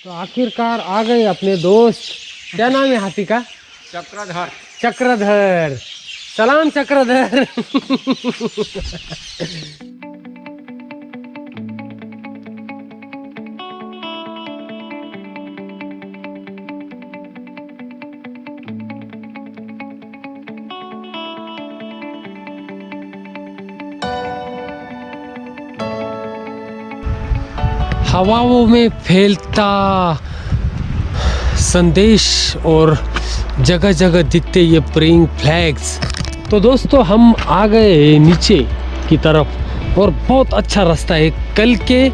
तो आखिरकार आ गए अपने दोस्त। क्या नाम है हाथी का? चक्रधर। चक्रधर। सलाम चक्रधर। हवाओं में फैलता संदेश और जगह जगह दिखते ये प्रेइंग फ्लैग्स। तो दोस्तों हम आ गए नीचे की तरफ और बहुत अच्छा रास्ता है, कल के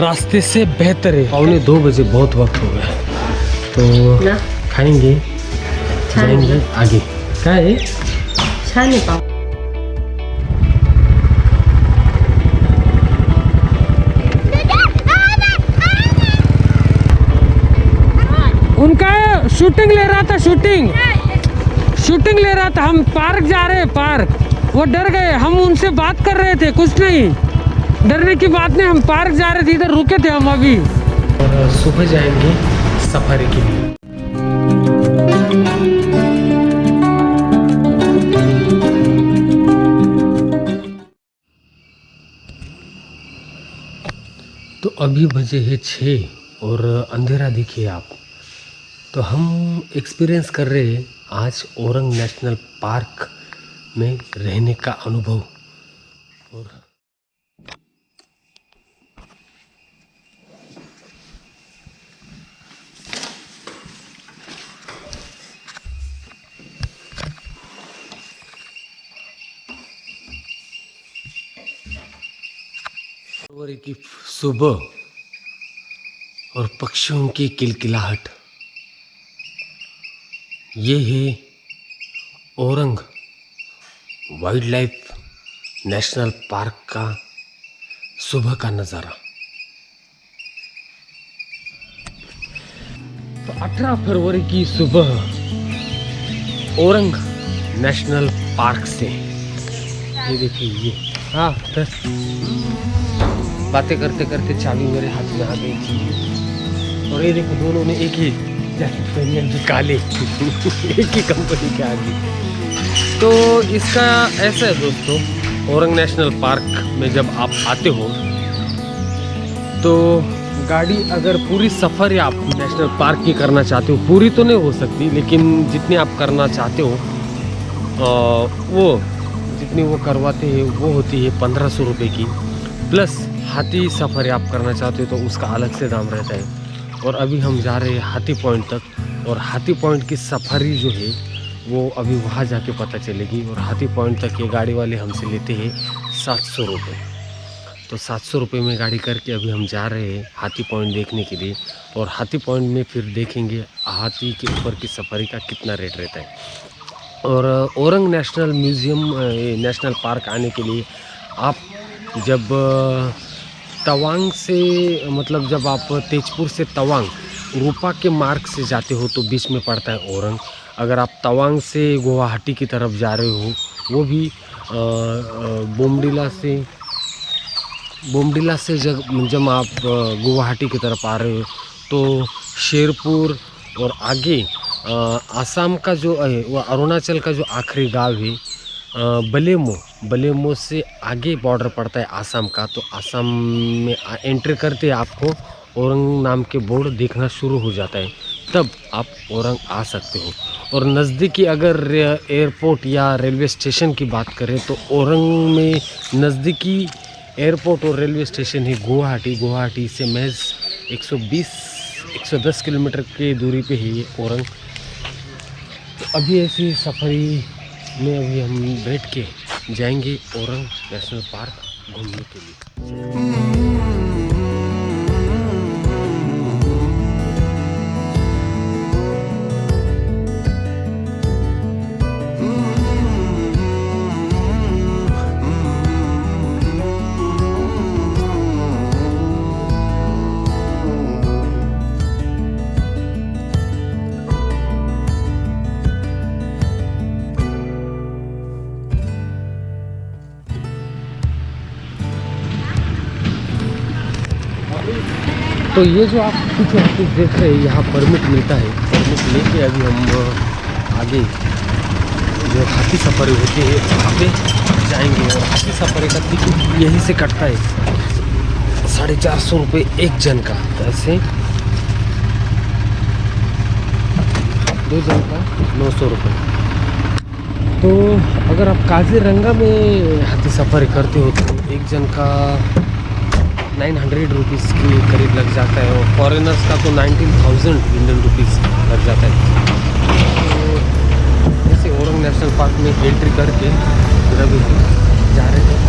रास्ते से बेहतर है। 2:15 बजे बहुत वक्त हो गया, तो खाएंगे जाएंगे आगे। क्या है? छाने पाओ। उनका शूटिंग ले रहा था, शूटिंग ले रहा था। हम पार्क जा रहे हैं, पार्क। वो डर गए, हम उनसे बात कर रहे थे, कुछ नहीं, डरने की बात नहीं। हम पार्क जा रहे थे, इधर रुके थे हम अभी। और सुबह जाएंगे सफारी के लिए। तो अभी बजे है 6 और अंधेरा देखिए आप। तो हम एक्सपीरियंस कर रहे हैं आज ओरंग नेशनल पार्क में रहने का अनुभव। और फरवरी की सुबह और पक्षियों की किलकिलाहट, ये है orang wild life national park का सुबह का नज़ारा। तो 18 फरवरी की सुबह ओरंग नेशनल पार्क से, ये देखिए ये, हाँ बातें करते करते चाबी मेरे हाथ में आ गई थी। और ये देखो दोनों ने एक ही जैकेट पहनी है, काले। एक ही कंपनी के आगे। तो इसका ऐसा है दोस्तों, ओरंग नेशनल पार्क में जब आप आते हो तो गाड़ी अगर पूरी सफ़र आप नेशनल पार्क की करना चाहते हो, पूरी तो नहीं हो सकती लेकिन जितनी आप करना चाहते हो वो जितनी वो करवाते हैं वो होती है 1500 रुपये की। प्लस हाथी सफारी आप करना चाहते हो तो उसका अलग से दाम रहता है। और अभी हम जा रहे हैं हाथी पॉइंट तक, और हाथी पॉइंट की सफारी जो है वो अभी वहाँ जाके पता चलेगी। और हाथी पॉइंट तक ये गाड़ी वाले हमसे लेते हैं 700 रुपये। तो 700 रुपये में गाड़ी करके अभी हम जा रहे हैं हाथी पॉइंट देखने के लिए। और हाथी पॉइंट में फिर देखेंगे हाथी के ऊपर की सफारी का कितना रेट रहता है। और orang national museum national park आने के लिए आप जब तवांग से, मतलब जब आप तेजपुर से तवांग रूपा के मार्ग से जाते हो तो बीच में पड़ता है ओरंग। अगर आप तवांग से गुवाहाटी की तरफ जा रहे हो, वो भी बोमडिला से जब आप गुवाहाटी की तरफ आ रहे हो तो शेरपुर और आगे आसाम का जो है वो अरुणाचल का जो आखिरी गांव है बलेमो से आगे बॉर्डर पड़ता है आसाम का। तो आसाम में एंट्री करते आपको ओरंग नाम के बोर्ड देखना शुरू हो जाता है, तब आप ओरंग आ सकते हो। और नज़दीकी अगर एयरपोर्ट या रेलवे स्टेशन की बात करें तो ओरंग में नज़दीकी एयरपोर्ट और रेलवे स्टेशन है गुवाहाटी से महज 110 किलोमीटर की दूरी पे है ये ओरंग। तो अभी ऐसी सफारी में अभी हम बैठ के जाएंगे ओरंग नेशनल पार्क घूमने के लिए। तो ये जो आप पीछे हाथी देख रहे हैं, यहाँ परमिट मिलता है। परमिट लेके अभी हम आगे जो हाथी सफारी होती है वहाँ पे जाएंगे। और हाथी सफारी का टिकट यहीं से कटता है 450 रुपये एक जन का। ऐसे 2 जन का 900 रुपये। तो अगर आप काजीरंगा में हाथी सफारी करते हो तो एक जन का 900 रुपीज़ के करीब लग जाता है। और फॉरेनर्स का तो 19,000 इंडियन रुपीज़ लग जाता है। तो ऐसे औरंग नेशनल पार्क में एंट्री करके फिर अभी जा रहे थे।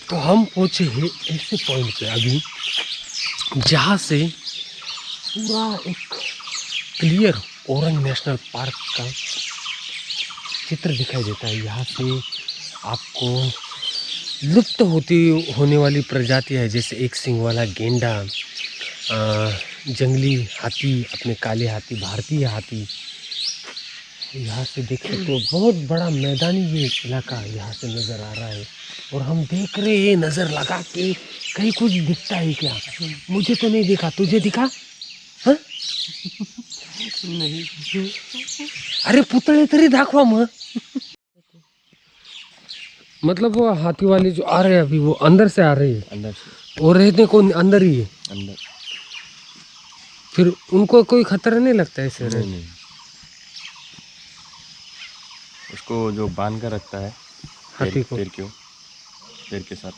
तो हम पहुँचे हैं ऐसे पॉइंट पे अभी जहाँ से पूरा एक क्लियर औरंग नेशनल पार्क का चित्र दिखाई देता है। यहाँ से आपको लुप्त होने वाली प्रजातियाँ है, जैसे एक सींग वाला गेंडा, जंगली हाथी, अपने काले हाथी, भारतीय हाथी। यहाँ से देख सकते हो बहुत बड़ा मैदानी ये इलाका यहाँ से नज़र आ रहा है। और हम देख रहे हैं नज़र लगा के कहीं कुछ दिखता है क्या? मुझे तो नहीं दिखा, तुझे दिखा? हाँ? नहीं। अरे पुतळे तरी दाखवा मग। मतलब वो हाथी वाले जो आ रहे हैं अभी वो अंदर से आ रहे हैं, अंदर से, और रहते कौन अंदर ही है? अंदर। फिर उनको कोई खतरा नहीं लगता है सर? नहीं। उसको जो बांध कर रखता है हाथी को, पेड़ के साथ।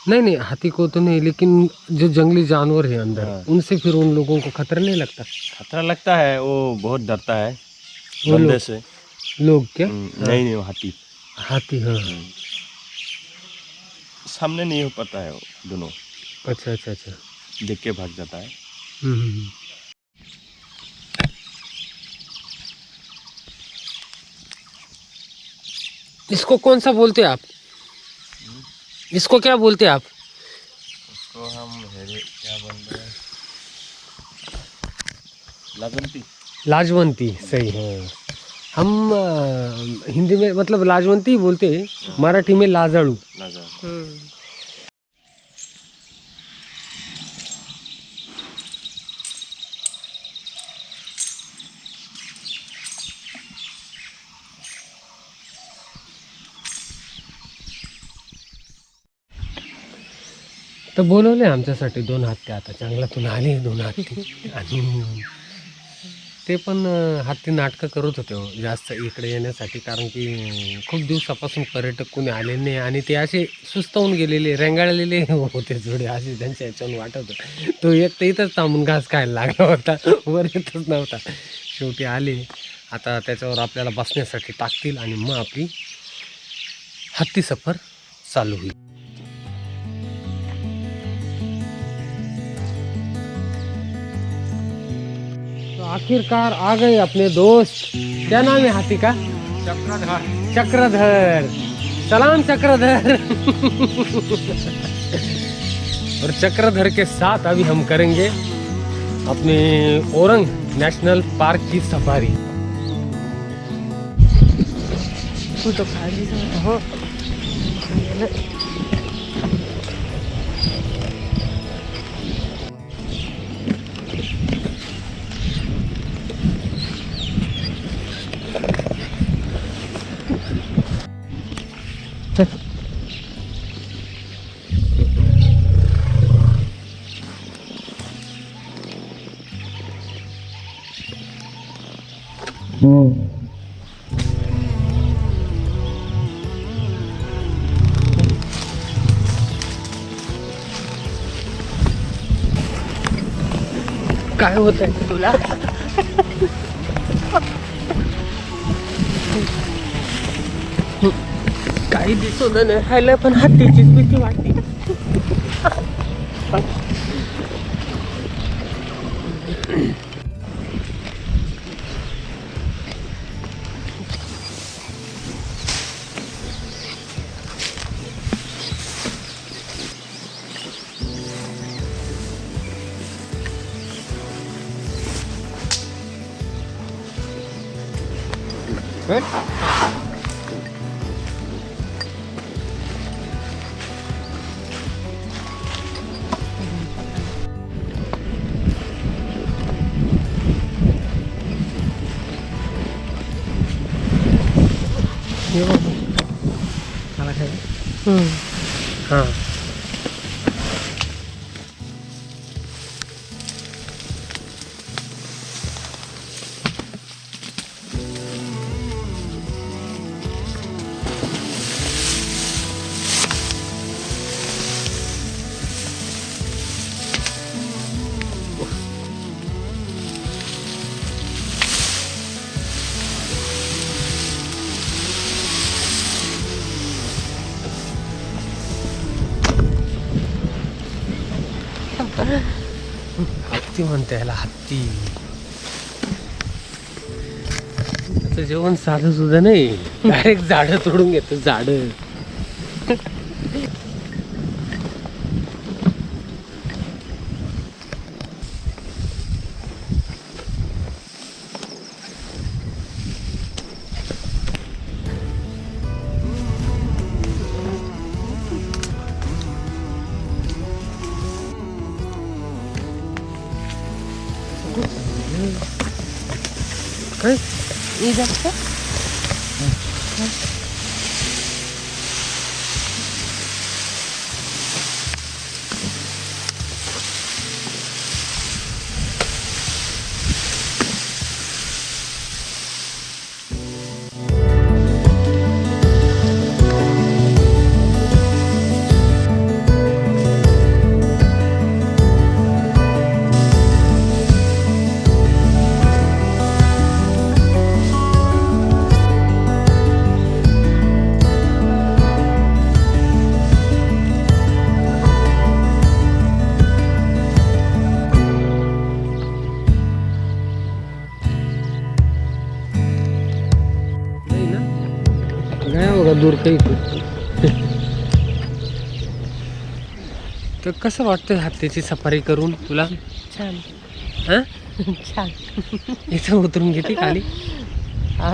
नहीं हाथी को तो नहीं, लेकिन जो जंगली जानवर है अंदर, हाँ, उनसे फिर उन लोगों को खतरा नहीं लगता? खतरा लगता है, वो बहुत डरता है बंदे से। लोग क्या? नहीं वो हाथी। हाँ। सामने नहीं हो पाता है वो दोनों। अच्छा। देख के भाग जाता है। इसको कौन सा बोलते हैं आप? इसको क्या बोलते हैं आप? उसको हम क्या बोलते हैं? लाजवंती। सही है। हम हिंदी में मतलब लाजवंती बोलते हैं, मराठी में लाजाळू। तर बोलवले आमच्यासाठी 2 हत्ती. आता जंगलातून आले 2 हत्ती. आणि ते पण हत्ती नाटकं करत होते हो जास्त इकडे येण्यासाठी, कारण की खूप दिवसापासून पर्यटक कोणी आले नाही आणि ते असे सुस्तावून गेलेले, रेंगाळलेले होते जोडे, असे त्यांच्या ह्याच्यानं वाटत होतं. तो एक तर इथंच थांबून घास खायला लागला होता, वर येतच नव्हता. शेवटी आले. आता त्याच्यावर आपल्याला बसण्यासाठी टाकतील आणि मग आपली हत्ती सफर चालू होईल. तो आखिरकार आ गए अपने दोस्त. क्या नाम है हाथी का? चक्रधर. सलाम चक्रधर. और चक्रधर के साथ अभी हम करेंगे अपने औरंग नेशनल पार्क की सफारी. तो काय होत आहे तुला? काही दिसत नाही राहिलं, पण हत्तीचीच भीती वाटते. हाँ हत्ती म्हणते याला, हत्ती. आता जेवण साधं सुद्धा नाही, डायरेक्ट झाडं तोडून घेतो, झाडं. काय दूर काही. तर कसं वाटतं हत्तीची सफारी करून तुला? छान. हां छान. इथं उतरून घेते खाली? हा.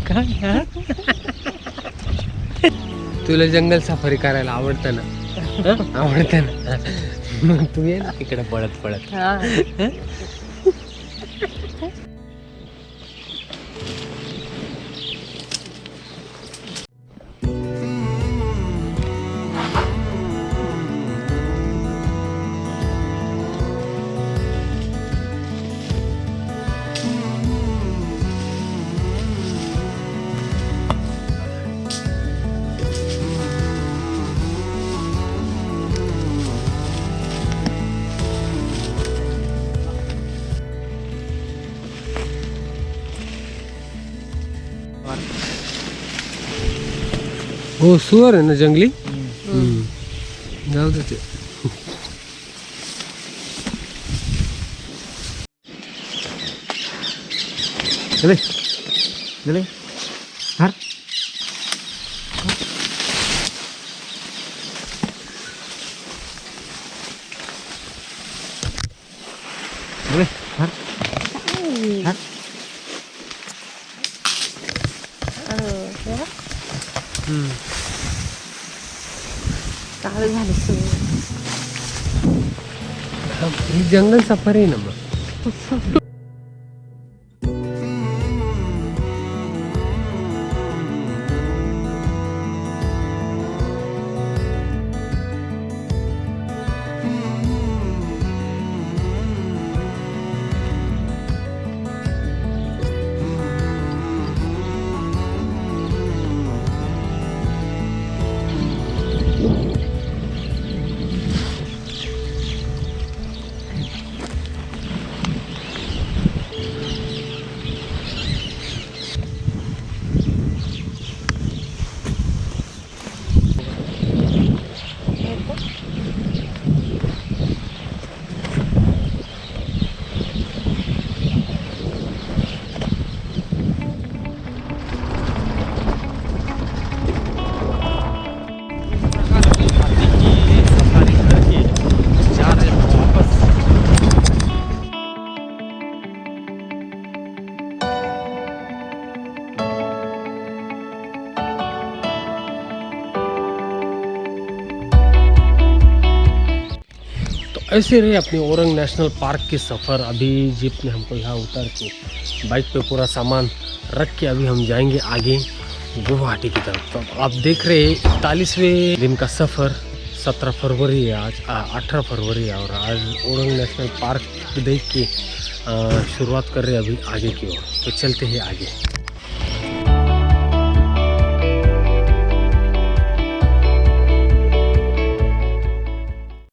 काय तुला जंगल सफारी करायला आवडतं ना? आवडतं ना? मग तू ये ना तिकडे पळत पळत. हो, सुअर आहे ना जंगली. जाऊ दे ते. चले चले हर चले हर हर चालू झालं सगळं. ही जंगल सफारी आहे ना मग. ऐसे रहे अपने औरंग नेशनल पार्क के सफ़र। अभी जीप ने हमको यहाँ उतर के बाइक पे पूरा सामान रख के अभी हम जाएंगे आगे गुवाहाटी की तरफ। तो आप देख रहे हैं 41वें दिन का सफ़र। 17 फरवरी है आज, 18 फरवरी है और आज औरंग नेशनल पार्क देख के शुरुआत कर रहे हैं अभी आगे की ओर। तो चलते हैं आगे।